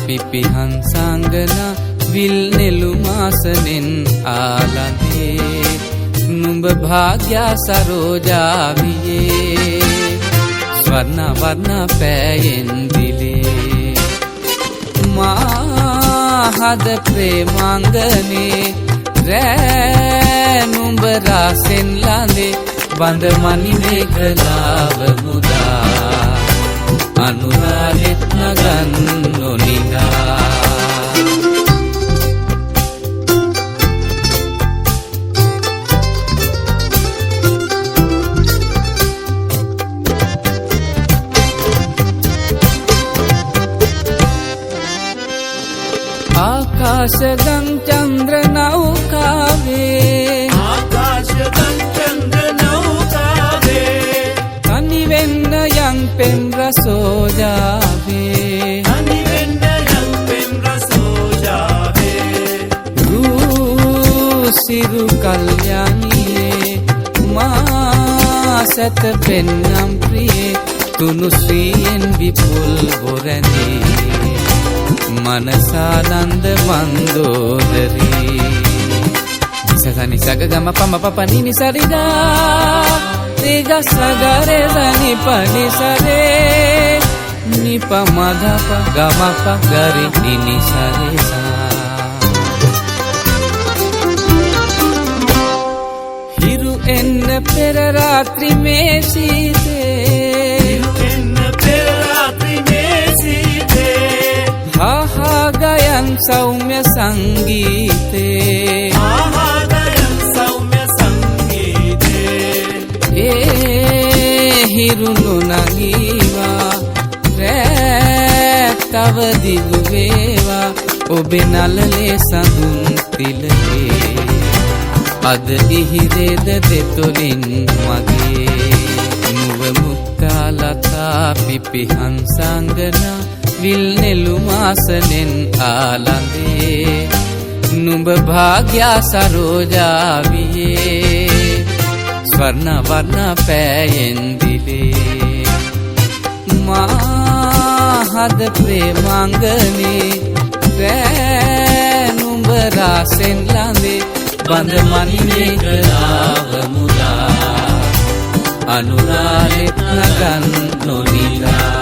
පිපිහංසංගන විල් නෙළුමාසනෙන් ආලඳේ නුඹ භාග්‍යා සරෝජාවියේ ස්වර්ණ වර්ණ පෑයෙන් දිලේ මාහද ප්‍රේමාංගනේ රෑ නුඹ රාසෙන් ළඳේ බඳ මණි මේඝලාව මුදා අනුරාලෙත් නගන් නොනිදා ආකාශගං චන්ද්‍ර නෞකාවේ ආකාශගං චන්ද්‍ර නෞකාවේ තනි වෙන්න යම් පෙම් රසෝජාවේ තනි වෙන්න යම් පෙම් රසෝජාවේ රූසිරු කල්යාණියේ මා සත පෙන්නම් ප්‍රියේ තුනු ශ්‍රීයෙන් විපුල් බොරැඳී මනසානන්ද මන්දෝදරී නිසසනි සගගම පම පපනි නිසරිදා තිග සගරේ සනි පනිසරේ නිපමදප ගමප ගරි නිනිසරේසා හිරු එන්න පෙර රාත්‍රි මේ සීතේ ආහාගයන් සෞම්‍ය සංගීතේ ආහාගයන් සෞම්‍ය සංගීතේ ඒ හිරු නොනගීවා රෑ තව දිගු වේවා ඔබේ නළලේ සඳුන් තිලේ අද ඉහිරේද දෙතොලින් මගේ නුව මුක්කා ලතා පිපිහංසංගනා විල් නෙළුමාසනෙන් ආලඳේ නුඹ භාග්‍යා සරෝජාවියේ ස්වර්ණ වර්ණ පෑයෙන් දිලේ මාහද ප්‍රේමාංගනේ රෑ නුඹ රාසෙන් ළඳේ බඳ මණි මේඝලාව මුදා අනුරාලෙත් නගන් නොනිදා